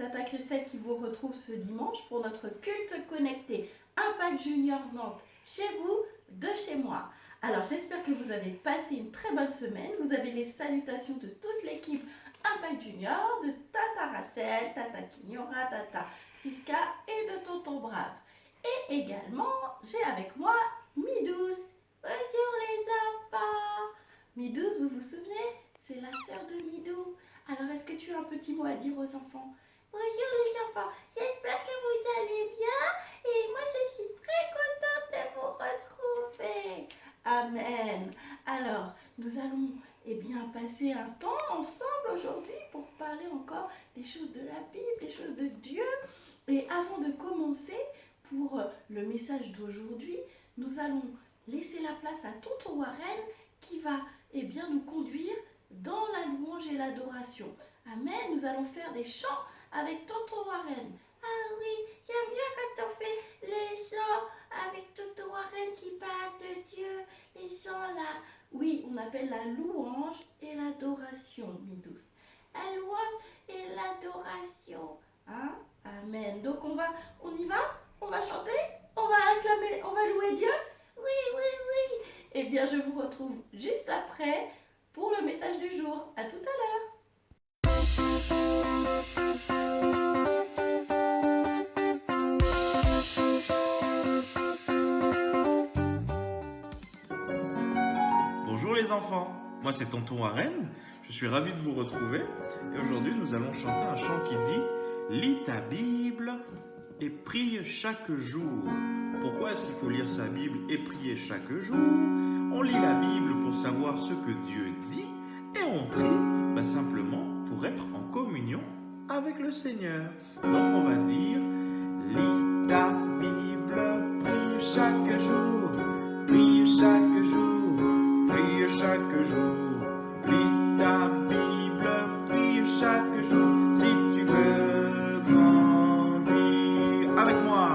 Tata Christelle qui vous retrouve ce dimanche pour notre culte connecté Impact Junior Nantes, chez vous, de chez moi. Alors j'espère que vous avez passé une très bonne semaine. Vous avez les salutations de toute l'équipe Impact Junior, de Tata Rachel, Tata Kinyora, Tata Priska et de Tonton Brave. Et également, j'ai avec moi Midouce. Bonjour les enfants. Midouce, vous vous souvenez? C'est la sœur de Midou. Alors, est-ce que tu as un petit mot à dire aux enfants? Bonjour les enfants, j'espère que vous allez bien et moi je suis très contente de vous retrouver. Amen. Alors, nous allons passer un temps ensemble aujourd'hui pour parler encore des choses de la Bible, des choses de Dieu. Et avant de commencer, pour le message d'aujourd'hui, nous allons laisser la place à Tonton Warren qui va nous conduire dans la louange et l'adoration. Amen. Nous allons faire des chants avec Tonton Warren. Ah oui, j'aime bien quand on fait les chants avec Tonton Warren qui parle de Dieu, les chants là. Oui, on appelle la louange et l'adoration, Midouce. La louange et l'adoration. Hein? Amen. Donc on y va? On va chanter? On va acclamer, on va louer Dieu? Oui, oui, oui. Eh bien, je vous retrouve juste après pour le message du jour. À tout à l'heure. Bonjour les enfants, moi c'est Tonton Warren, je suis ravi de vous retrouver et aujourd'hui nous allons chanter un chant qui dit « Lis ta Bible et prie chaque jour ». Pourquoi est-ce qu'il faut lire sa Bible et prier chaque jour? On lit la Bible pour savoir ce que Dieu dit et on prie simplement pour être en communion avec le Seigneur. Donc on va dire « Lis ta Bible, prie chaque jour, prie chaque jour, prie chaque jour. Lis ta Bible, prie chaque jour, si tu veux grandir. » Avec moi,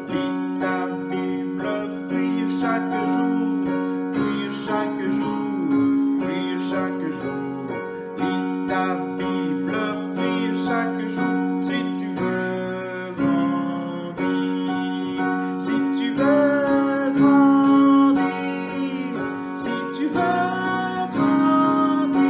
lis ta Bible, prie chaque jour, prie chaque jour, prie chaque jour. Lis ta Bible, prie chaque jour, si tu veux grandir. Si tu veux grandir, si tu veux grandir.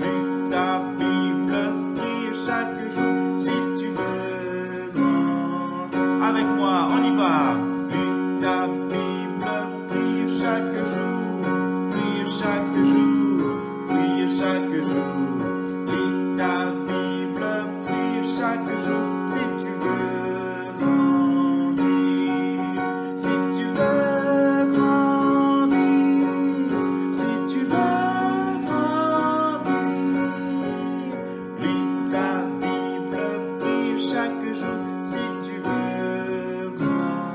Lis ta Bible, prie chaque jour, si tu veux grandir. Avec moi, on y va. Lis ta Bible, prie chaque jour, prie chaque jour, prie chaque jour. Lis ta Bible, prie chaque jour, si tu veux grandir. Si tu veux grandir, si tu veux grandir. Lis ta Bible, prie chaque jour, si tu veux grandir.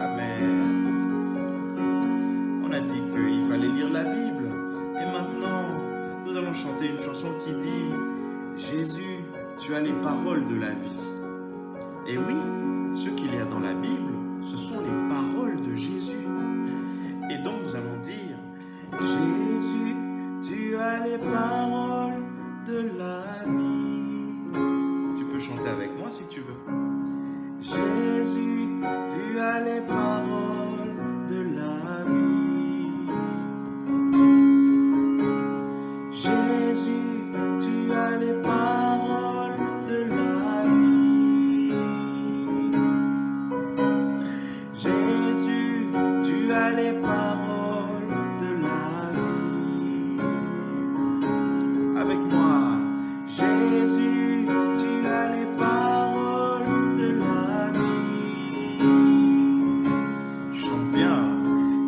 Amen. On a dit qu'il fallait lire la Bible. Et maintenant, nous allons chanter une chanson qui dit « Jésus, tu as les paroles de la vie ». Et oui, ce qu'il y a dans la Bible, ce sont les paroles de Jésus. Et donc nous allons dire « Jésus, tu as les paroles de la vie ». Tu peux chanter avec moi si tu veux. Jésus, tu as les paroles de la vie. Jésus, tu as les paroles de la vie. Jésus, tu as les paroles de la vie. Avec moi, Jésus, tu as les paroles de la vie. Tu chantes bien.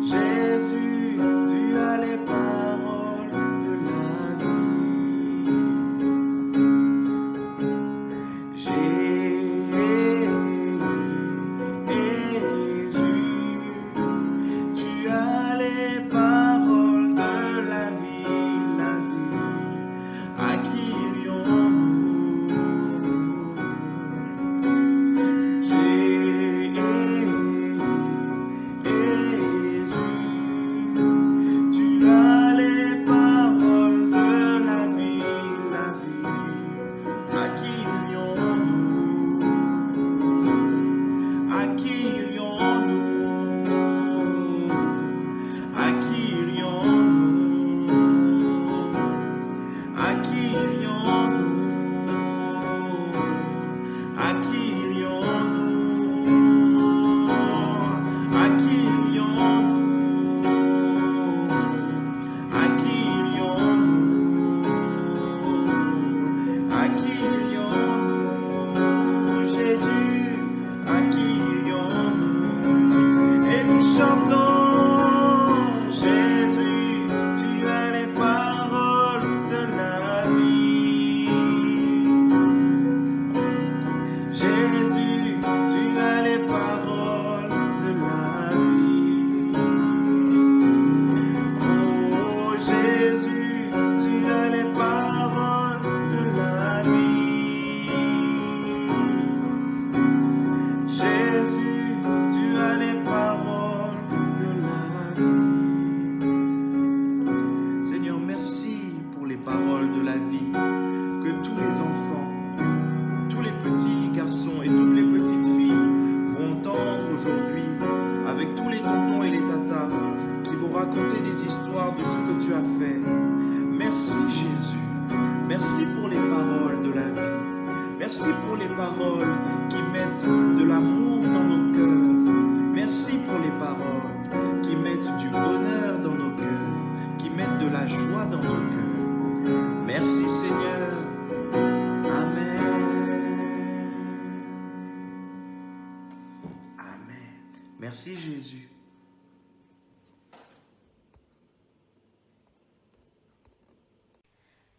Jésus, tu as les paroles de la vie. Jésus, tu as Jésus, tu as les paroles de la vie. Seigneur, merci pour les paroles de la vie que tous les enfants, tous les petits garçons et toutes les petites filles vont entendre aujourd'hui avec tous les tontons et les tatas qui vont raconter des histoires de ce que tu as fait. Merci Jésus, merci pour les paroles de la vie. Merci pour les paroles qui mettent de l'amour dans nos cœurs. Merci pour les paroles qui mettent du bonheur dans nos cœurs, qui mettent de la joie dans nos cœurs. Merci Seigneur. Amen. Amen. Merci Jésus.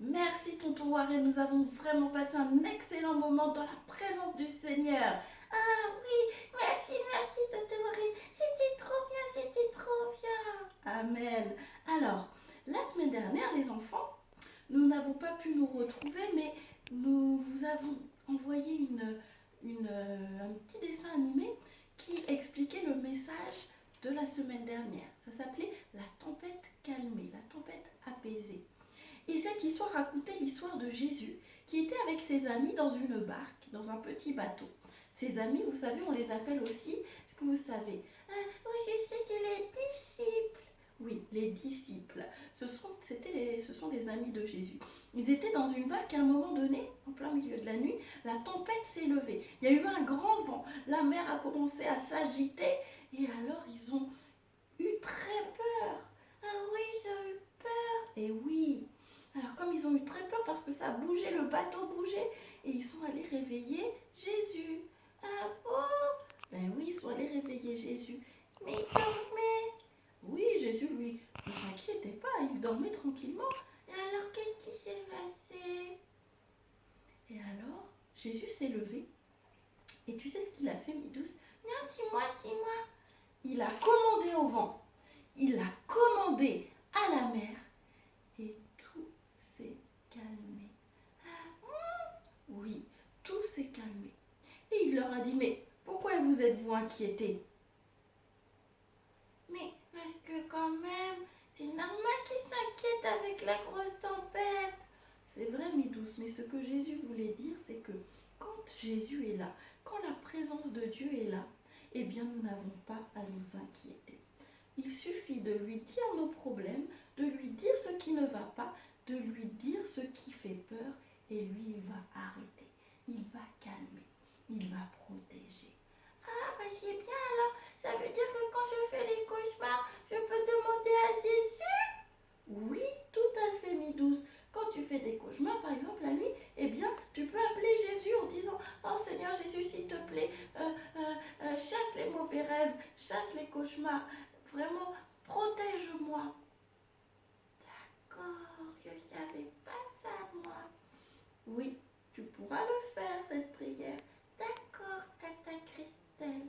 Merci tonton Warren, nous avons vraiment passé un excellent moment dans la présence du Seigneur. Ah oui, merci tonton Warren. C'était trop bien. Amen. Alors, la semaine dernière, les enfants, nous n'avons pas pu nous retrouver, mais nous vous avons envoyé un petit dessin animé qui expliquait le message de la semaine dernière. Ça s'appelait La tempête calmée, la tempête apaisée. Et cette histoire racontait l'histoire de Jésus qui était avec ses amis dans une barque, dans un petit bateau. Ses amis, vous savez, on les appelle aussi, est-ce que vous savez? Oui, je sais, c'est les disciples. Oui, les disciples. Ce sont des amis de Jésus. Ils étaient dans une barque à un moment donné, en plein milieu de la nuit, la tempête s'est levée. Il y a eu un grand vent, la mer a commencé à s'agiter et alors ils ont eu très peur. Ah oui, ils ont eu peur. Et oui, alors comme ils ont eu très peur parce que ça bougeait, le bateau bougeait, et ils sont allés réveiller Jésus. Ah bon? Ben oui, ils sont allés réveiller Jésus. Mais il dormait. Oui, Jésus, lui, ne s'inquiétait pas, il dormait tranquillement. Et alors, qu'est-ce qui s'est passé? Et alors, Jésus s'est levé, et tu sais ce qu'il a fait, Midouce? Non, dis-moi. Il a commandé au vent, il a commandé à la mer, et tout s'est calmé. Oui, tout s'est calmé. Et il leur a dit, mais pourquoi vous êtes-vous inquiétés? Mais parce que quand même, c'est normal qu'ils s'inquiètent avec la grosse tempête. C'est vrai, mes douces, mais ce que Jésus voulait dire, c'est que quand Jésus est là, quand la présence de Dieu est là, eh bien nous n'avons pas à nous inquiéter. Il suffit de lui dire nos problèmes, de lui dire ce qui ne va pas, de lui dire ce qui fait peur, et lui, il va arrêter, il va calmer, il va protéger. Ah, bah c'est bien alors. Ça veut dire que quand je fais les cauchemars, je peux demander à Jésus? Oui, tout à fait, Midouce. Quand tu fais des cauchemars, par exemple, la nuit, eh bien, tu peux appeler Jésus en disant « Oh Seigneur Jésus, s'il te plaît, chasse les mauvais rêves, chasse les cauchemars, vraiment, protège-moi. » D'accord, je savais pas ça moi. Oui, tu pourras le faire, cette prière. D'accord, Tata Christelle.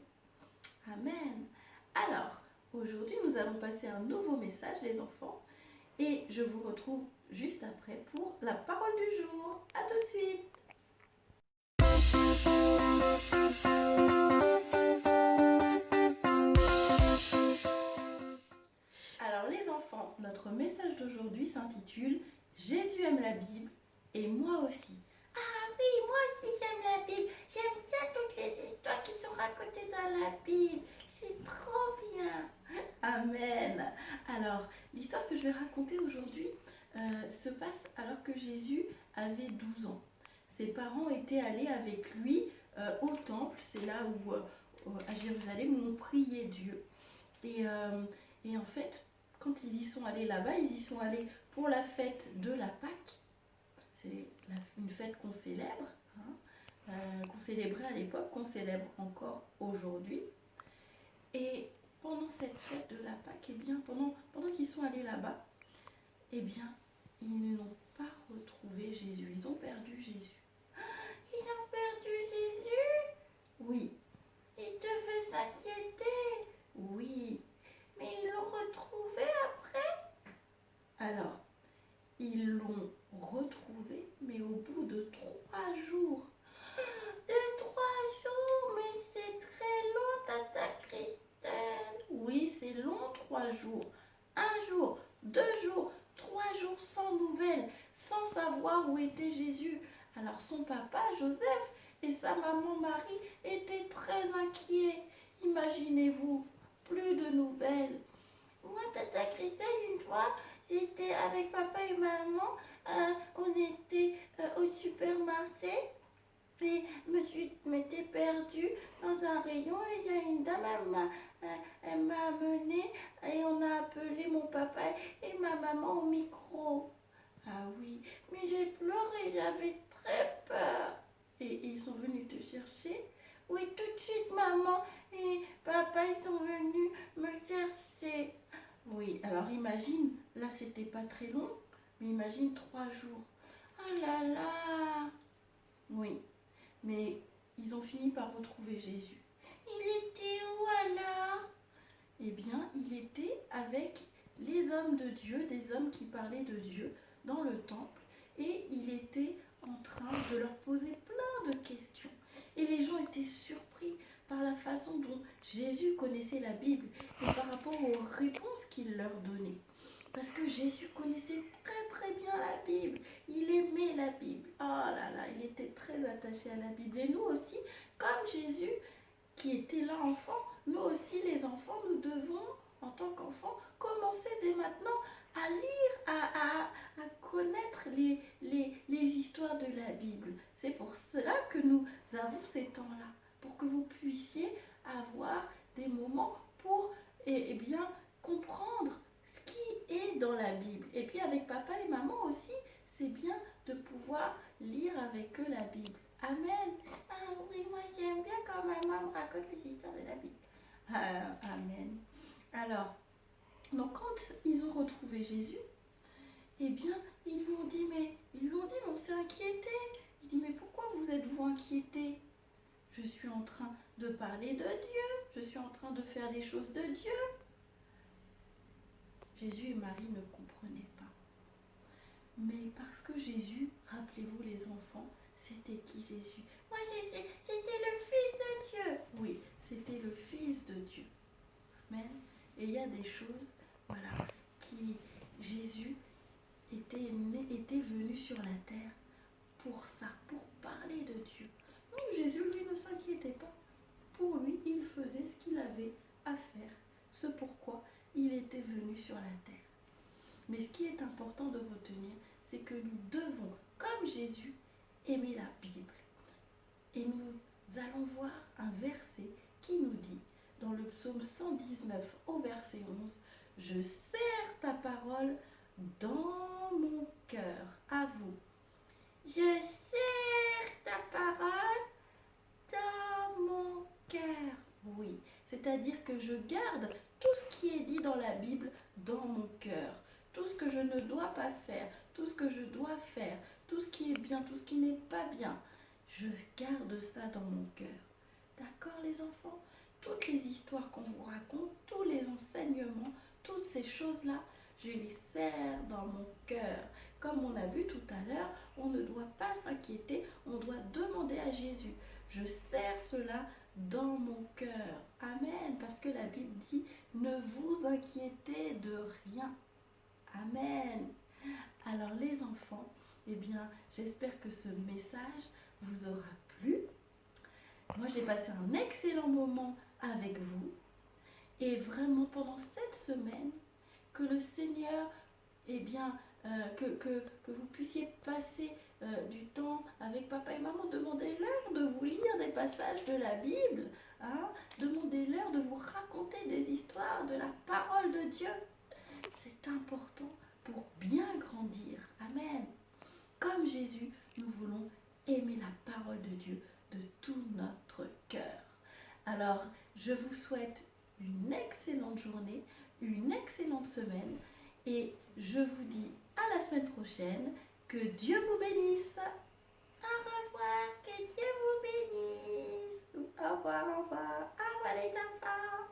Amen. Alors, aujourd'hui, nous allons passer un nouveau message, les enfants, et je vous retrouve juste après pour la parole du jour. À tout de suite. Alors les enfants, notre message d'aujourd'hui s'intitule « Jésus aime la Bible et moi aussi ». Ah oui, moi aussi j'aime la Bible. J'aime bien toutes les histoires qui sont racontées dans la Bible. C'est trop bien. Amen. Alors, l'histoire que je vais raconter aujourd'hui se passe alors que Jésus avait 12 ans. Ses parents étaient allés avec lui au temple, c'est là où, à Jérusalem, où on priait Dieu. Et en fait, quand ils y sont allés là-bas, ils y sont allés pour la fête de la Pâque. C'est une fête qu'on célèbre, qu'on célébrait à l'époque, qu'on célèbre encore aujourd'hui. Et pendant cette fête de la Pâque, eh bien, pendant qu'ils sont allés là-bas, eh bien, ils n'ont pas retrouvé Jésus. Ils ont perdu Jésus. Ils ont perdu Jésus? Oui, Ils devaient s'inquiéter. oui. Mais ils l'ont retrouvé après? Alors, ils l'ont retrouvé, mais au bout de 3 jours. De 3 jours, mais c'est très long. jours. Un jour, 2 jours, 3 jours sans nouvelles, sans savoir où était Jésus. Alors son papa, Joseph, et sa maman Marie étaient très inquiets. Imaginez-vous, plus de nouvelles. Moi, Tata Christelle, une fois, j'étais avec papa et maman, on était au supermarché et m'étais perdue dans un rayon et il y a une dame, elle m'a amenée et on a appelé mon papa et ma maman au micro. Ah oui, Mais j'ai pleuré, j'avais très peur. et ils sont venus te chercher. Oui, tout de suite, maman et papa, ils sont venus me chercher. Oui, alors imagine, là c'était pas très long, mais imagine 3 jours. Oh là là, Oui, mais ils ont fini par retrouver Jésus. il était où alors? Eh bien, il était avec les hommes de Dieu, des hommes qui parlaient de Dieu dans le temple, et il était en train de leur poser plein de questions. Et les gens étaient surpris par la façon dont Jésus connaissait la Bible et par rapport aux réponses qu'il leur donnait. Parce que Jésus connaissait très très bien la Bible. Il aimait la Bible. Oh là là, il était très attaché à la Bible. Et nous aussi, comme Jésus, qui était là enfant, nous aussi les enfants, nous devons, en tant qu'enfants, commencer dès maintenant à lire, à connaître les histoires de la Bible. C'est pour cela que nous avons ces temps-là, pour que vous puissiez avoir des moments pour bien comprendre ce qui est dans la Bible. Et puis avec papa et maman aussi, c'est bien de pouvoir lire avec eux la Bible. Amen. Ah oui, moi j'aime bien quand maman me raconte les histoires de la Bible. Amen. Alors, donc quand ils ont retrouvé Jésus, eh bien, ils lui ont dit, mais on s'est inquiété. Il dit, mais pourquoi vous êtes-vous inquiétés? Je suis en train de parler de Dieu, je suis en train de faire les choses de Dieu. Jésus et Marie ne comprenaient pas. Mais parce que Jésus, rappelez-vous les enfants, c'était qui Jésus? Moi c'était le Fils de Dieu. Oui, c'était le Fils de Dieu. Amen. Et il y a des choses, voilà, qui Jésus était venu sur la terre pour ça, pour parler de Dieu. Donc Jésus, lui, ne s'inquiétait pas. Pour lui, il faisait ce qu'il avait à faire, ce pourquoi il était venu sur la terre. Mais ce qui est important de retenir, c'est que nous devons, comme Jésus, aimer la Bible. Et nous allons voir un verset qui nous dit, dans le psaume 119 au verset 11, « Je serre ta parole dans mon cœur. » À vous. Je serre ta parole dans mon cœur. Oui, c'est-à-dire que je garde tout ce qui est dit dans la Bible dans mon cœur. Tout ce que je ne dois pas faire, tout ce que je dois faire, tout ce qui est bien, tout ce qui n'est pas bien. Je garde ça dans mon cœur. D'accord les enfants? Toutes les histoires qu'on vous raconte, tous les enseignements, toutes ces choses-là, je les serre dans mon cœur. Comme on a vu tout à l'heure, on ne doit pas s'inquiéter, on doit demander à Jésus. Je serre cela dans mon cœur. Amen. Parce que la Bible dit, ne vous inquiétez de rien. Amen. Alors les enfants, eh bien, j'espère que ce message vous aura plu. Moi, j'ai passé un excellent moment avec vous. Et vraiment, pendant cette semaine, que le Seigneur, eh bien, que vous puissiez passer du temps avec papa et maman, demandez-leur de vous lire des passages de la Bible, hein, demandez-leur de vous raconter des histoires de la parole de Dieu. C'est important pour bien grandir. Amen. Comme Jésus, nous voulons aimer la parole de Dieu de tout notre cœur. Alors, je vous souhaite une excellente journée, une excellente semaine et je vous dis à la semaine prochaine. Que Dieu vous bénisse. Au revoir, que Dieu vous bénisse. Au revoir, au revoir. Au revoir les enfants.